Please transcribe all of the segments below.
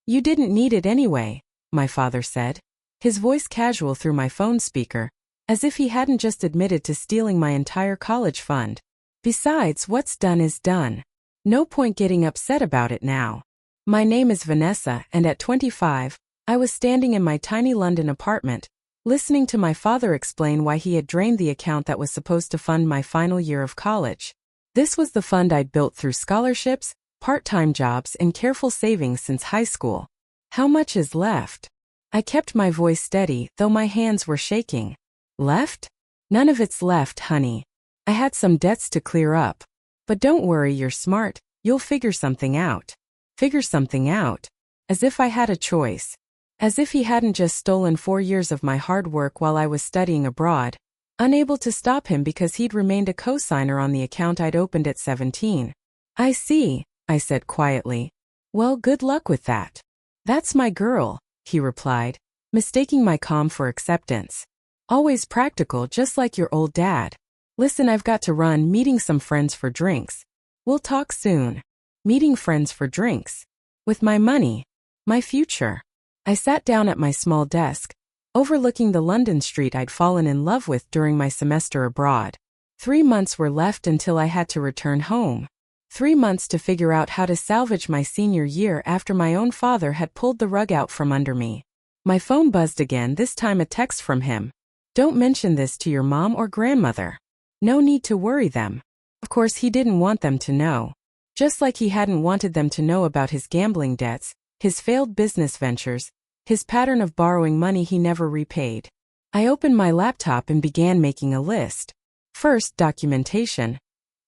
You didn't need it anyway, my father said, his voice casual through my phone speaker, as if he hadn't just admitted to stealing my entire college fund. Besides, what's done is done. No point getting upset about it now. My name is Vanessa, and at 25, I was standing in my tiny London apartment, listening to my father explain why he had drained the account that was supposed to fund my final year of college. This was the fund I'd built through scholarships, part-time jobs, and careful savings since high school. How much is left? I kept my voice steady, though my hands were shaking. Left? None of it's left, honey. I had some debts to clear up. But don't worry, you're smart, you'll figure something out. Figure something out? As if I had a choice. As if he hadn't just stolen 4 years of my hard work while I was studying abroad, unable to stop him because he'd remained a co-signer on the account I'd opened at 17. I see, I said quietly. Well, good luck with that. That's my girl, he replied, mistaking my calm for acceptance. Always practical, just like your old dad. Listen, I've got to run, meeting some friends for drinks. We'll talk soon. Meeting friends for drinks. With my money. My future. I sat down at my small desk, overlooking the London street I'd fallen in love with during my semester abroad. 3 months were left until I had to return home. 3 months to figure out how to salvage my senior year after my own father had pulled the rug out from under me. My phone buzzed again, this time a text from him. Don't mention this to your mom or grandmother. No need to worry them. Of course, he didn't want them to know. Just like he hadn't wanted them to know about his gambling debts, his failed business ventures, his pattern of borrowing money he never repaid. I opened my laptop and began making a list. First, documentation.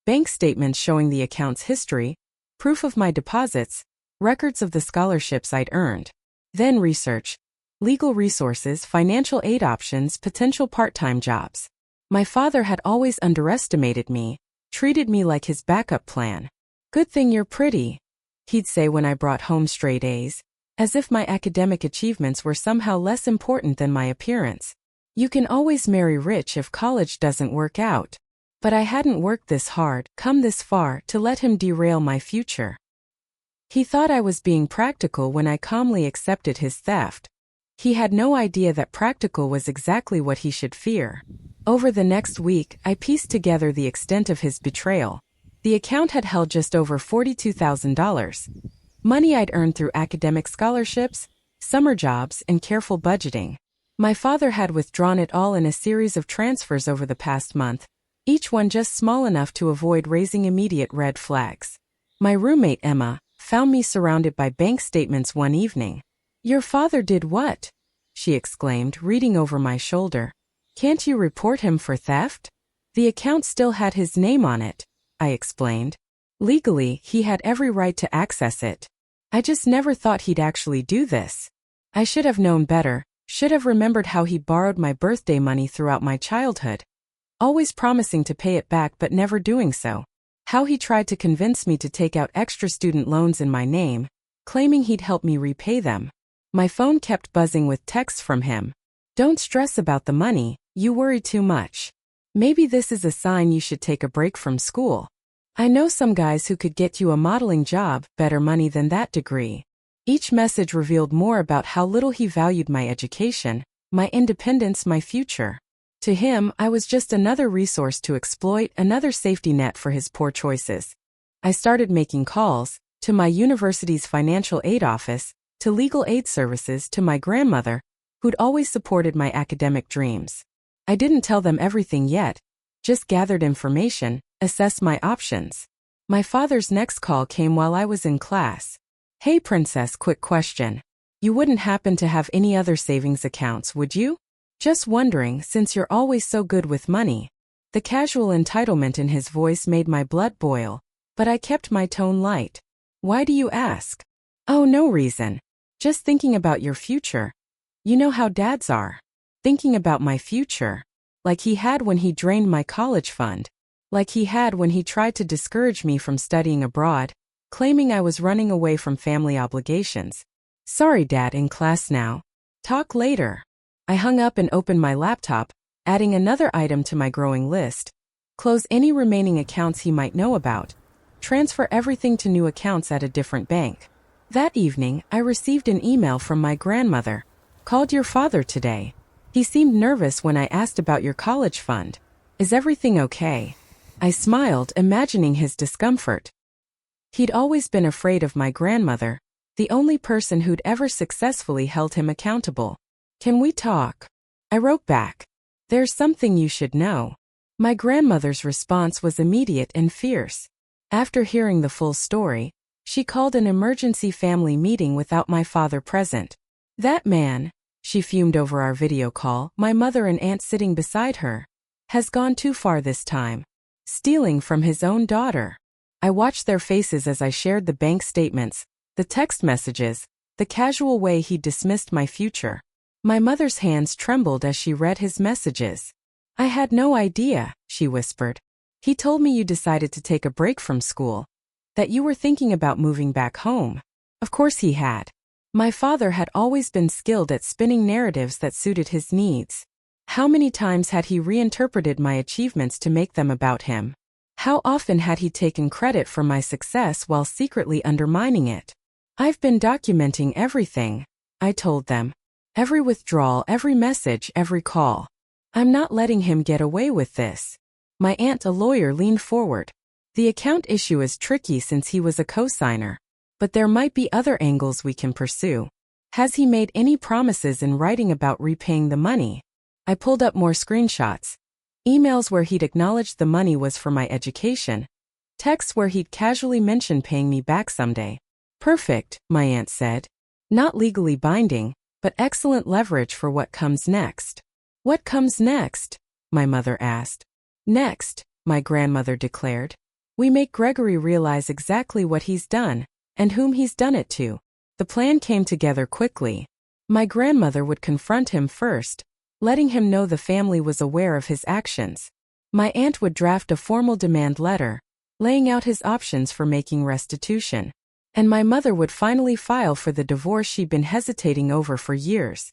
Bank statements showing the account's history, proof of my deposits, records of the scholarships I'd earned. Then research. Legal resources, financial aid options, potential part-time jobs. My father had always underestimated me, treated me like his backup plan. Good thing you're pretty, he'd say when I brought home straight A's, as if my academic achievements were somehow less important than my appearance. You can always marry rich if college doesn't work out. But I hadn't worked this hard, come this far, to let him derail my future. He thought I was being practical when I calmly accepted his theft. He had no idea that practical was exactly what he should fear. Over the next week, I pieced together the extent of his betrayal. The account had held just over $42,000. Money I'd earned through academic scholarships, summer jobs, and careful budgeting. My father had withdrawn it all in a series of transfers over the past month, each one just small enough to avoid raising immediate red flags. My roommate Emma found me surrounded by bank statements one evening. Your father did what? She exclaimed, reading over my shoulder. Can't you report him for theft? The account still had his name on it, I explained. Legally, he had every right to access it. I just never thought he'd actually do this. I should have known better, should have remembered how he borrowed my birthday money throughout my childhood. Always promising to pay it back but never doing so. How he tried to convince me to take out extra student loans in my name, claiming he'd help me repay them. My phone kept buzzing with texts from him. Don't stress about the money, you worry too much. Maybe this is a sign you should take a break from school. I know some guys who could get you a modeling job, better money than that degree. Each message revealed more about how little he valued my education, my independence, my future. To him, I was just another resource to exploit, another safety net for his poor choices. I started making calls, to my university's financial aid office, to legal aid services, to my grandmother, who'd always supported my academic dreams. I didn't tell them everything yet, just gathered information, assessed my options. My father's next call came while I was in class. Hey princess, quick question. You wouldn't happen to have any other savings accounts, would you? Just wondering, since you're always so good with money. The casual entitlement in his voice made my blood boil, but I kept my tone light. Why do you ask? Oh, no reason. Just thinking about your future. You know how dads are. Thinking about my future. Like he had when he drained my college fund. Like he had when he tried to discourage me from studying abroad, claiming I was running away from family obligations. Sorry, Dad, in class now. Talk later. I hung up and opened my laptop, adding another item to my growing list. Close any remaining accounts he might know about. Transfer everything to new accounts at a different bank. That evening, I received an email from my grandmother. Called your father today. He seemed nervous when I asked about your college fund. Is everything okay? I smiled, imagining his discomfort. He'd always been afraid of my grandmother, the only person who'd ever successfully held him accountable. Can we talk? I wrote back. There's something you should know. My grandmother's response was immediate and fierce. After hearing the full story, she called an emergency family meeting without my father present. That man, she fumed over our video call, my mother and aunt sitting beside her, has gone too far this time. Stealing from his own daughter. I watched their faces as I shared the bank statements, the text messages, the casual way he dismissed my future. My mother's hands trembled as she read his messages. I had no idea, she whispered. He told me you decided to take a break from school, that you were thinking about moving back home. Of course he had. My father had always been skilled at spinning narratives that suited his needs. How many times had he reinterpreted my achievements to make them about him? How often had he taken credit for my success while secretly undermining it? I've been documenting everything, I told them. Every withdrawal, every message, every call. I'm not letting him get away with this. My aunt, a lawyer, leaned forward. The account issue is tricky since he was a co-signer. But there might be other angles we can pursue. Has he made any promises in writing about repaying the money? I pulled up more screenshots. Emails where he'd acknowledged the money was for my education. Texts where he'd casually mentioned paying me back someday. Perfect, my aunt said. Not legally binding, but excellent leverage for what comes next. What comes next? My mother asked. Next, my grandmother declared. We make Gregory realize exactly what he's done, and whom he's done it to. The plan came together quickly. My grandmother would confront him first, letting him know the family was aware of his actions. My aunt would draft a formal demand letter, laying out his options for making restitution. And my mother would finally file for the divorce she'd been hesitating over for years.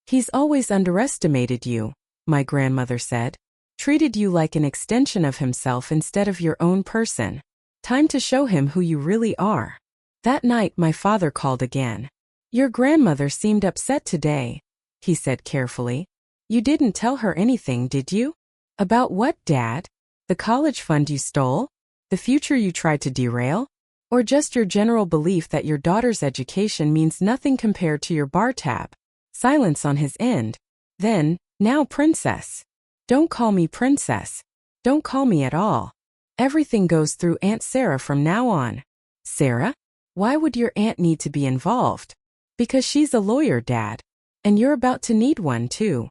He's always underestimated you, my grandmother said. Treated you like an extension of himself instead of your own person. Time to show him who you really are. That night my father called again. Your grandmother seemed upset today, he said carefully. You didn't tell her anything, did you? About what, Dad? The college fund you stole? The future you tried to derail? Or just your general belief that your daughter's education means nothing compared to your bar tab? Silence on his end. Then, now princess. Don't call me princess. Don't call me at all. Everything goes through Aunt Sarah from now on. Sarah? Why would your aunt need to be involved? Because she's a lawyer, Dad. And you're about to need one, too.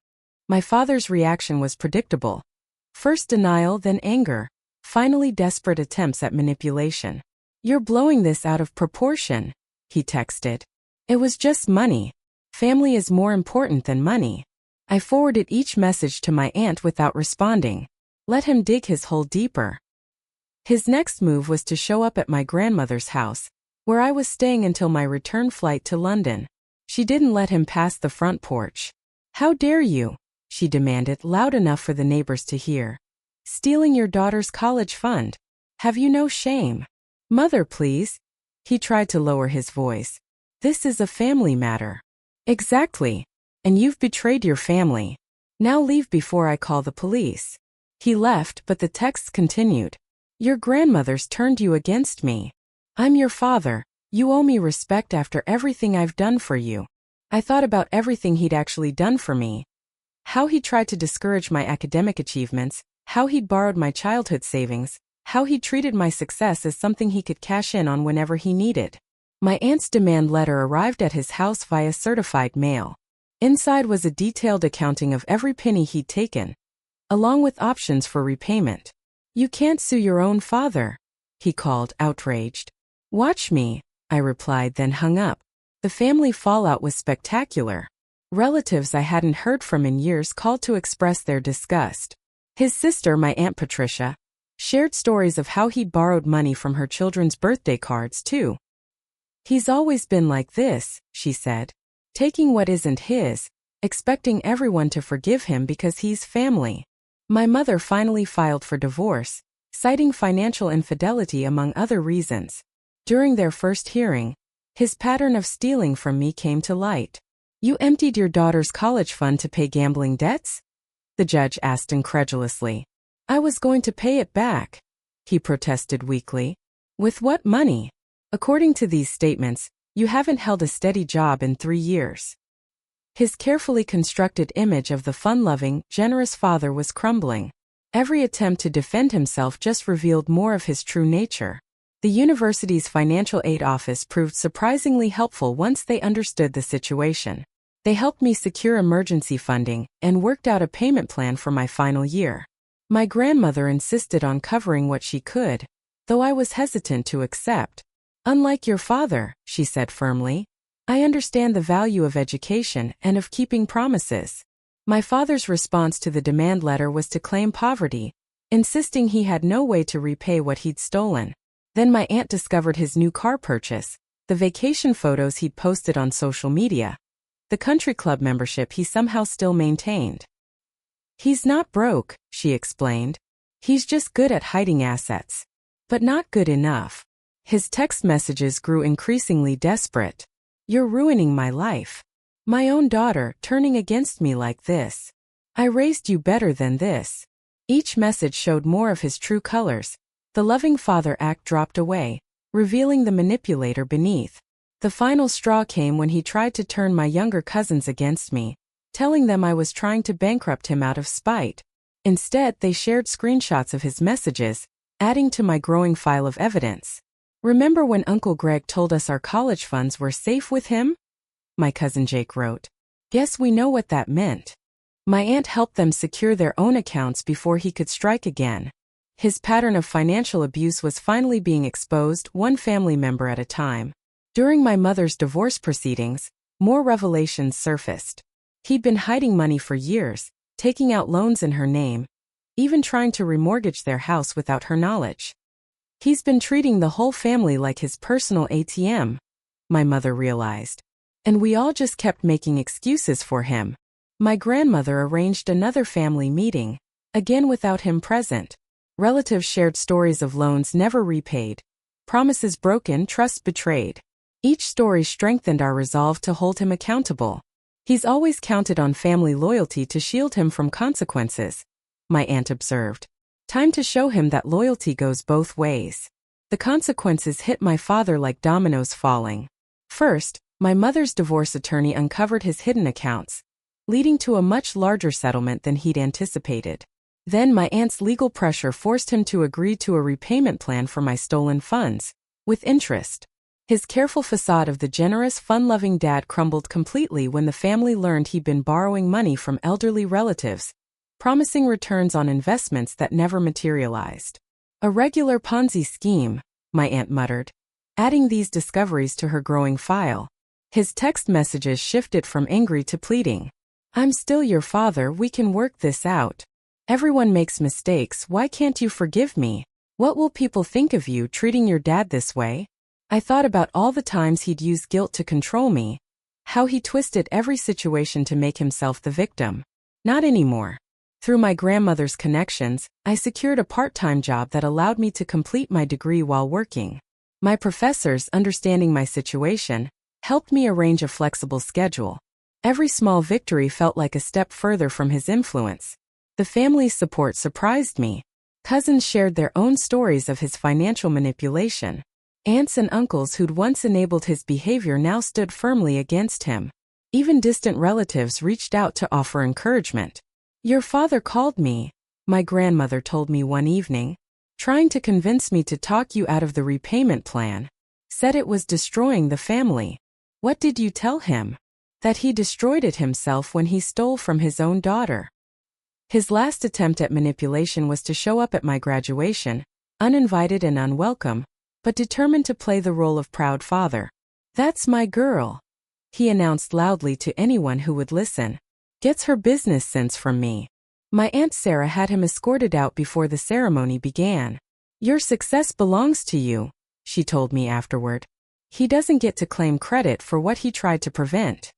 My father's reaction was predictable. First denial, then anger. Finally desperate attempts at manipulation. You're blowing this out of proportion, he texted. It was just money. Family is more important than money. I forwarded each message to my aunt without responding. Let him dig his hole deeper. His next move was to show up at my grandmother's house, where I was staying until my return flight to London. She didn't let him pass the front porch. How dare you? She demanded, loud enough for the neighbors to hear. Stealing your daughter's college fund. Have you no shame? Mother, please. He tried to lower his voice. This is a family matter. Exactly. And you've betrayed your family. Now leave before I call the police. He left, but the texts continued. Your grandmother's turned you against me. I'm your father. You owe me respect after everything I've done for you. I thought about everything he'd actually done for me. How he tried to discourage my academic achievements, how he'd borrowed my childhood savings, how he treated my success as something he could cash in on whenever he needed. My aunt's demand letter arrived at his house via certified mail. Inside was a detailed accounting of every penny he'd taken, along with options for repayment. You can't sue your own father, he called, outraged. Watch me, I replied, then hung up. The family fallout was spectacular. Relatives I hadn't heard from in years called to express their disgust. His sister, my Aunt Patricia, shared stories of how he'd borrowed money from her children's birthday cards, too. He's always been like this, she said. Taking what isn't his, expecting everyone to forgive him because he's family. My mother finally filed for divorce, citing financial infidelity among other reasons. During their first hearing, His pattern of stealing from me came to light. You emptied your daughter's college fund to pay gambling debts? The judge asked incredulously. I was going to pay it back, he protested weakly. With what money? According to these statements, you haven't held a steady job in 3 years. His carefully constructed image of the fun-loving, generous father was crumbling. Every attempt to defend himself just revealed more of his true nature. The university's financial aid office proved surprisingly helpful once they understood the situation. They helped me secure emergency funding and worked out a payment plan for my final year. My grandmother insisted on covering what she could, though I was hesitant to accept. Unlike your father, she said firmly, I understand the value of education and of keeping promises. My father's response to the demand letter was to claim poverty, insisting he had no way to repay what he'd stolen. Then my aunt discovered his new car purchase, the vacation photos he'd posted on social media, the country club membership he somehow still maintained. He's not broke, she explained. He's just good at hiding assets. But not good enough. His text messages grew increasingly desperate. You're ruining my life. My own daughter turning against me like this. I raised you better than this. Each message showed more of his true colors. The loving father act dropped away, revealing the manipulator beneath. The final straw came when he tried to turn my younger cousins against me, telling them I was trying to bankrupt him out of spite. Instead, they shared screenshots of his messages, adding to my growing file of evidence. Remember when Uncle Greg told us our college funds were safe with him? My cousin Jake wrote. Yes, we know what that meant. My aunt helped them secure their own accounts before he could strike again. His pattern of financial abuse was finally being exposed, one family member at a time. During my mother's divorce proceedings, more revelations surfaced. He'd been hiding money for years, taking out loans in her name, even trying to remortgage their house without her knowledge. He's been treating the whole family like his personal ATM, my mother realized. And we all just kept making excuses for him. My grandmother arranged another family meeting, again without him present. Relatives shared stories of loans never repaid, promises broken, trust betrayed. Each story strengthened our resolve to hold him accountable. He's always counted on family loyalty to shield him from consequences, my aunt observed. Time to show him that loyalty goes both ways. The consequences hit my father like dominoes falling. First, my mother's divorce attorney uncovered his hidden accounts, leading to a much larger settlement than he'd anticipated. Then my aunt's legal pressure forced him to agree to a repayment plan for my stolen funds, with interest. His careful facade of the generous, fun-loving dad crumbled completely when the family learned he'd been borrowing money from elderly relatives, promising returns on investments that never materialized. A regular Ponzi scheme, my aunt muttered, adding these discoveries to her growing file. His text messages shifted from angry to pleading. I'm still your father, we can work this out. Everyone makes mistakes, why can't you forgive me? What will people think of you treating your dad this way? I thought about all the times he'd use guilt to control me, how he twisted every situation to make himself the victim. Not anymore. Through my grandmother's connections, I secured a part-time job that allowed me to complete my degree while working. My professors, understanding my situation, helped me arrange a flexible schedule. Every small victory felt like a step further from his influence. The family's support surprised me. Cousins shared their own stories of his financial manipulation. Aunts and uncles who'd once enabled his behavior now stood firmly against him. Even distant relatives reached out to offer encouragement. Your father called me, my grandmother told me one evening, trying to convince me to talk you out of the repayment plan. Said it was destroying the family. What did you tell him? That he destroyed it himself when he stole from his own daughter. His last attempt at manipulation was to show up at my graduation, uninvited and unwelcome, but determined to play the role of proud father. That's my girl, he announced loudly to anyone who would listen. Gets her business sense from me. My Aunt Sarah had him escorted out before the ceremony began. Your success belongs to you, she told me afterward. He doesn't get to claim credit for what he tried to prevent.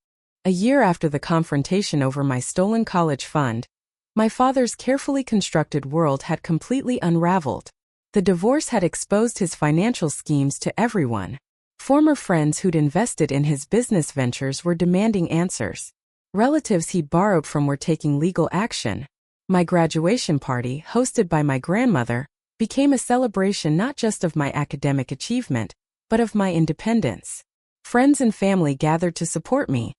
A year after the confrontation over my stolen college fund, my father's carefully constructed world had completely unraveled. The divorce had exposed his financial schemes to everyone. Former friends who'd invested in his business ventures were demanding answers. Relatives he'd borrowed from were taking legal action. My graduation party, hosted by my grandmother, became a celebration not just of my academic achievement, but of my independence. Friends and family gathered to support me,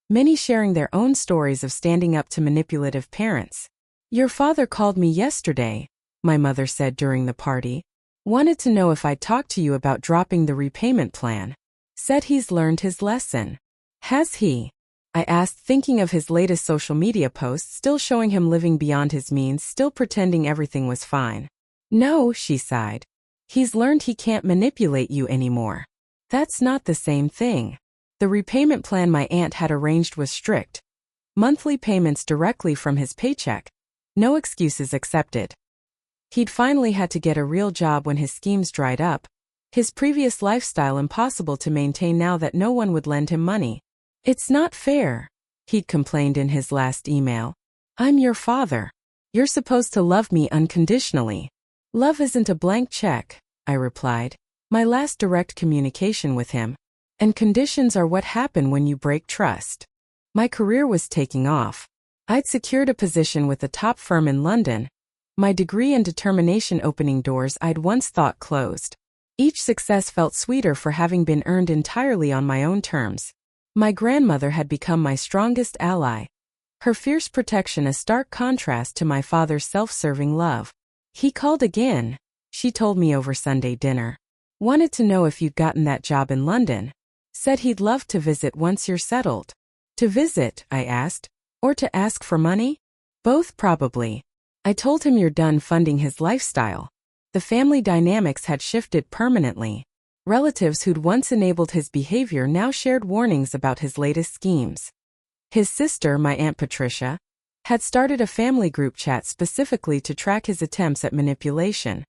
many sharing their own stories of standing up to manipulative parents. "Your father called me yesterday," my mother said during the party. "Wanted to know if I'd talk to you about dropping the repayment plan. Said he's learned his lesson." "Has he?" I asked, thinking of his latest social media post still showing him living beyond his means, still pretending everything was fine. "No," she sighed. "He's learned he can't manipulate you anymore." "That's not the same thing." The repayment plan my aunt had arranged was strict. Monthly payments directly from his paycheck. No excuses accepted. He'd finally had to get a real job when his schemes dried up. His previous lifestyle impossible to maintain now that no one would lend him money. "It's not fair," he'd complained in his last email. "I'm your father. You're supposed to love me unconditionally." "Love isn't a blank check," I replied. My last direct communication with him. "And conditions are what happen when you break trust." My career was taking off. I'd secured a position with a top firm in London, my degree and determination opening doors I'd once thought closed. Each success felt sweeter for having been earned entirely on my own terms. My grandmother had become my strongest ally. Her fierce protection a stark contrast to my father's self-serving love. "He called again," she told me over Sunday dinner. "Wanted to know if you'd gotten that job in London. Said he'd love to visit once you're settled." "To visit?" I asked. "Or to ask for money?" "Both probably." I told him you're done funding his lifestyle. The family dynamics had shifted permanently. Relatives who'd once enabled his behavior now shared warnings about his latest schemes. His sister, my Aunt Patricia, had started a family group chat specifically to track his attempts at manipulation.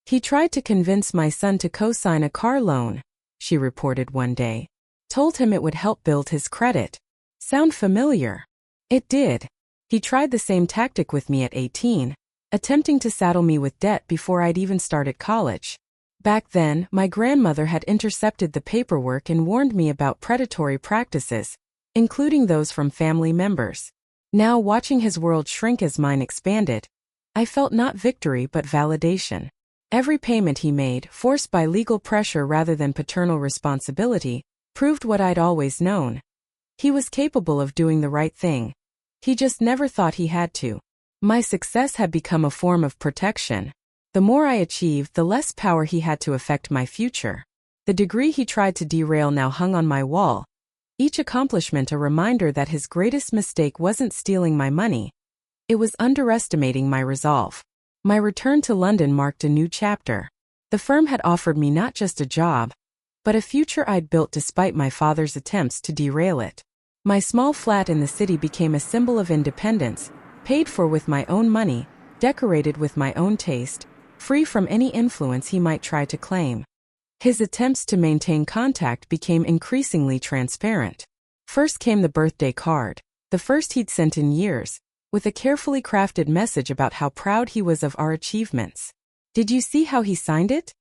"He tried to convince my son to co-sign a car loan," she reported one day. "Told him it would help build his credit." Sound familiar? It did. He tried the same tactic with me at 18, attempting to saddle me with debt before I'd even started college. Back then, my grandmother had intercepted the paperwork and warned me about predatory practices, including those from family members. Now, watching his world shrink as mine expanded, I felt not victory but validation. Every payment he made, forced by legal pressure rather than paternal responsibility, proved what I'd always known. He was capable of doing the right thing. He just never thought he had to. My success had become a form of protection. The more I achieved, the less power he had to affect my future. The degree he tried to derail now hung on my wall, each accomplishment a reminder that his greatest mistake wasn't stealing my money. It was underestimating my resolve. My return to London marked a new chapter. The firm had offered me not just a job, but a future I'd built despite my father's attempts to derail it. My small flat in the city became a symbol of independence, paid for with my own money, decorated with my own taste, free from any influence he might try to claim. His attempts to maintain contact became increasingly transparent. First came the birthday card, the first he'd sent in years, with a carefully crafted message about how proud he was of our achievements. "Did you see how he signed it?"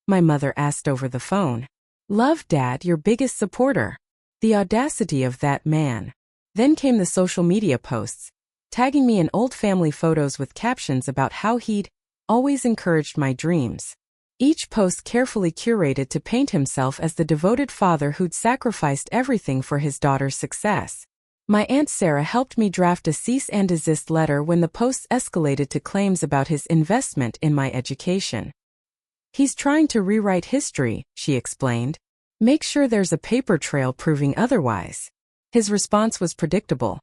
my mother asked over the phone. "Love, Dad, your biggest supporter." The audacity of that man. Then came the social media posts, tagging me in old family photos with captions about how he'd always encouraged my dreams. Each post carefully curated to paint himself as the devoted father who'd sacrificed everything for his daughter's success. My Aunt Sarah helped me draft a cease and desist letter when the posts escalated to claims about his investment in my education. "He's trying to rewrite history," she explained. "Make sure there's a paper trail proving otherwise." His response was predictable.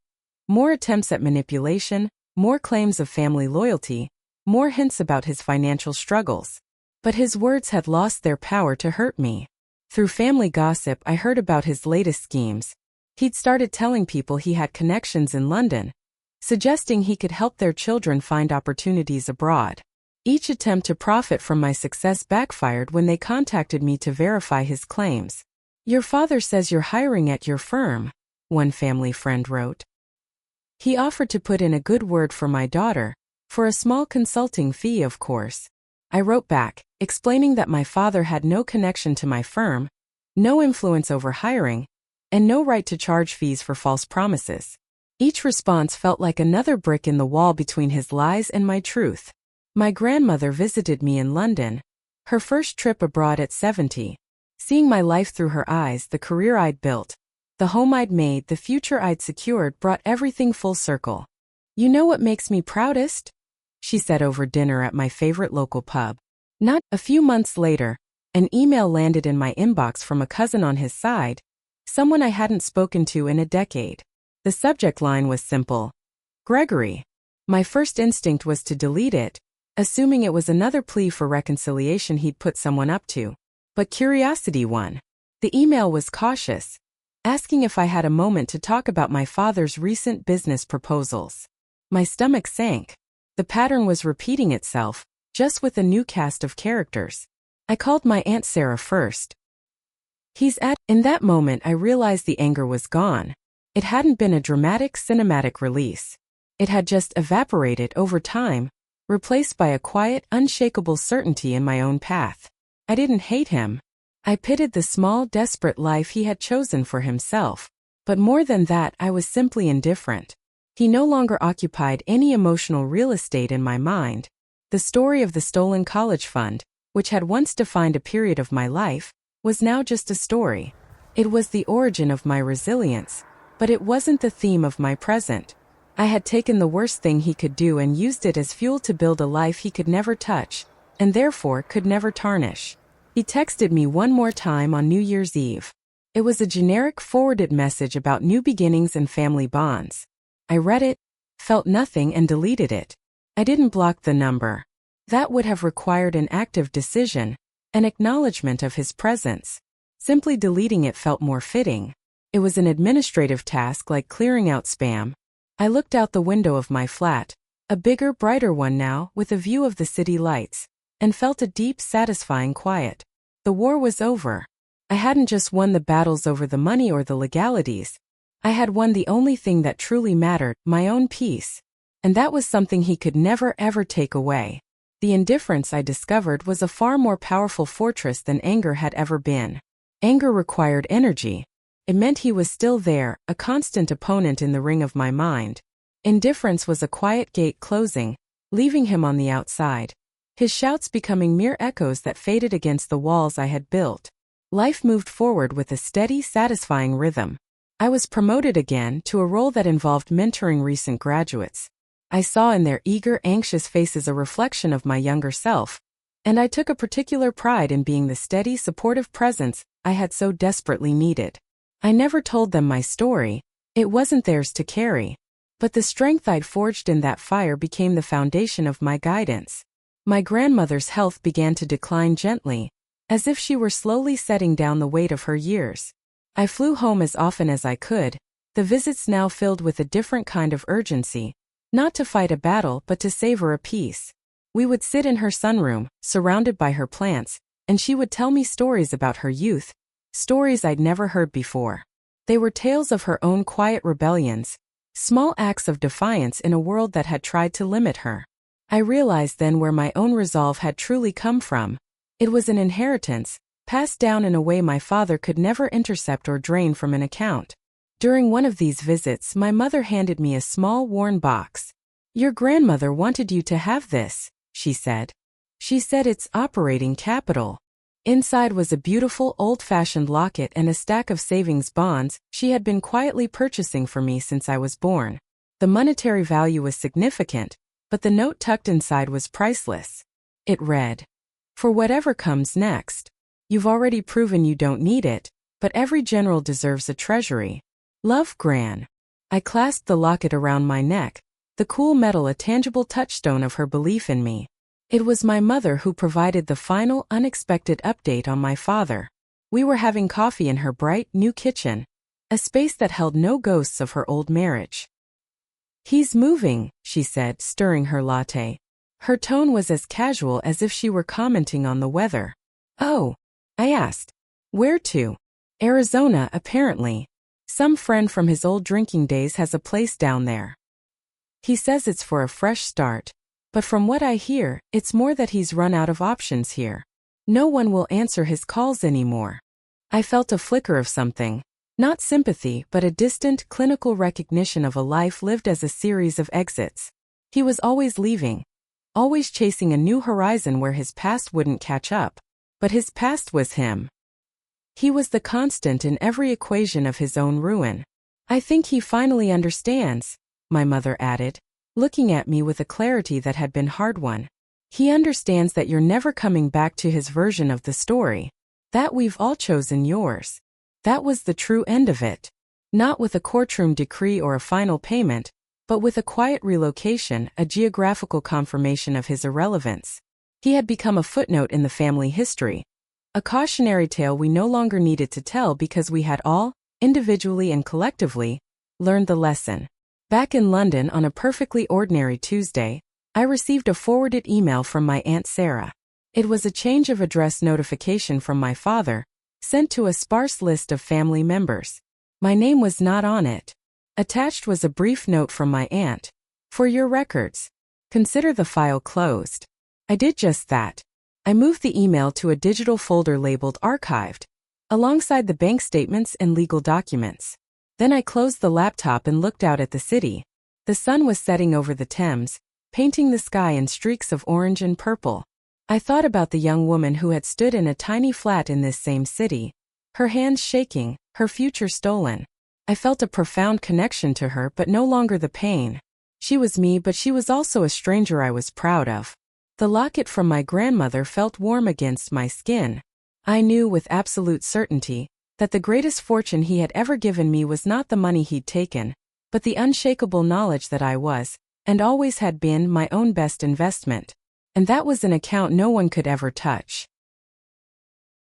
More attempts at manipulation, more claims of family loyalty, more hints about his financial struggles. But his words had lost their power to hurt me. Through family gossip, I heard about his latest schemes. He'd started telling people he had connections in London, suggesting he could help their children find opportunities abroad. Each attempt to profit from my success backfired when they contacted me to verify his claims. "Your father says you're hiring at your firm," one family friend wrote. He offered to put in a good word for my daughter, for a small consulting fee, of course. I wrote back, explaining that my father had no connection to my firm, no influence over hiring, and no right to charge fees for false promises. Each response felt like another brick in the wall between his lies and my truth. My grandmother visited me in London, her first trip abroad at 70. Seeing my life through her eyes, the career I'd built, the home I'd made, the future I'd secured brought everything full circle. "You know what makes me proudest?" she said over dinner at my favorite local pub. Not a few months later, an email landed in my inbox from a cousin on his side, someone I hadn't spoken to in a decade. The subject line was simple: Gregory. My first instinct was to delete it, assuming it was another plea for reconciliation he'd put someone up to. But curiosity won. The email was cautious, asking if I had a moment to talk about my father's recent business proposals. My stomach sank. The pattern was repeating itself, just with a new cast of characters. I called my Aunt Sarah first. In that moment I realized the anger was gone. It hadn't been a dramatic cinematic release. It had just evaporated over time, replaced by a quiet, unshakable certainty in my own path. I didn't hate him. I pitied the small, desperate life he had chosen for himself. But more than that, I was simply indifferent. He no longer occupied any emotional real estate in my mind. The story of the stolen college fund, which had once defined a period of my life, was now just a story. It was the origin of my resilience, but it wasn't the theme of my present. I had taken the worst thing he could do and used it as fuel to build a life he could never touch, and therefore could never tarnish. He texted me one more time on New Year's Eve. It was a generic forwarded message about new beginnings and family bonds. I read it, felt nothing, and deleted it. I didn't block the number. That would have required an active decision, an acknowledgement of his presence. Simply deleting it felt more fitting. It was an administrative task like clearing out spam. I looked out the window of my flat, a bigger, brighter one now, with a view of the city lights, and felt a deep, satisfying quiet. The war was over. I hadn't just won the battles over the money or the legalities. I had won the only thing that truly mattered, my own peace. And that was something he could never ever take away. The indifference, I discovered, was a far more powerful fortress than anger had ever been. Anger required energy. It meant he was still there, a constant opponent in the ring of my mind. Indifference was a quiet gate closing, leaving him on the outside. His shouts becoming mere echoes that faded against the walls I had built. Life moved forward with a steady, satisfying rhythm. I was promoted again to a role that involved mentoring recent graduates. I saw in their eager, anxious faces a reflection of my younger self, and I took a particular pride in being the steady, supportive presence I had so desperately needed. I never told them my story. It wasn't theirs to carry. But the strength I'd forged in that fire became the foundation of my guidance. My grandmother's health began to decline gently, as if she were slowly setting down the weight of her years. I flew home as often as I could, the visits now filled with a different kind of urgency, not to fight a battle but to savor a peace. We would sit in her sunroom, surrounded by her plants, and she would tell me stories about her youth, stories I'd never heard before. They were tales of her own quiet rebellions, small acts of defiance in a world that had tried to limit her. I realized then where my own resolve had truly come from. It was an inheritance, passed down in a way my father could never intercept or drain from an account. During one of these visits, my mother handed me a small worn box. "Your grandmother wanted you to have this," she said. "She said it's operating capital." Inside was a beautiful old-fashioned locket and a stack of savings bonds she had been quietly purchasing for me since I was born. The monetary value was significant, but the note tucked inside was priceless. It read, "For whatever comes next. You've already proven you don't need it, but every general deserves a treasury. Love, Gran." I clasped the locket around my neck, the cool metal a tangible touchstone of her belief in me. It was my mother who provided the final, unexpected update on my father. We were having coffee in her bright, new kitchen, a space that held no ghosts of her old marriage. "He's moving," she said, stirring her latte. Her tone was as casual as if she were commenting on the weather. "Oh," I asked. "Where to?" "Arizona, apparently. Some friend from his old drinking days has a place down there. He says it's for a fresh start. But from what I hear, it's more that he's run out of options here. No one will answer his calls anymore." I felt a flicker of something. Not sympathy, but a distant, clinical recognition of a life lived as a series of exits. He was always leaving. Always chasing a new horizon where his past wouldn't catch up. But his past was him. He was the constant in every equation of his own ruin. I think he finally understands, my mother added, looking at me with a clarity that had been hard-won. He understands that you're never coming back to his version of the story. That we've all chosen yours. That was the true end of it. Not with a courtroom decree or a final payment, but with a quiet relocation, a geographical confirmation of his irrelevance. He had become a footnote in the family history. A cautionary tale we no longer needed to tell because we had all, individually and collectively, learned the lesson. Back in London on a perfectly ordinary Tuesday, I received a forwarded email from my Aunt Sarah. It was a change of address notification from my father, sent to a sparse list of family members. My name was not on it. Attached was a brief note from my aunt. For your records, consider the file closed. I did just that. I moved the email to a digital folder labeled Archived, alongside the bank statements and legal documents. Then I closed the laptop and looked out at the city. The sun was setting over the Thames, painting the sky in streaks of orange and purple. I thought about the young woman who had stood in a tiny flat in this same city, her hands shaking, her future stolen. I felt a profound connection to her, but no longer the pain. She was me, but she was also a stranger I was proud of. The locket from my grandmother felt warm against my skin. I knew with absolute certainty that the greatest fortune he had ever given me was not the money he'd taken, but the unshakable knowledge that I was, and always had been, my own best investment. And that was an account no one could ever touch.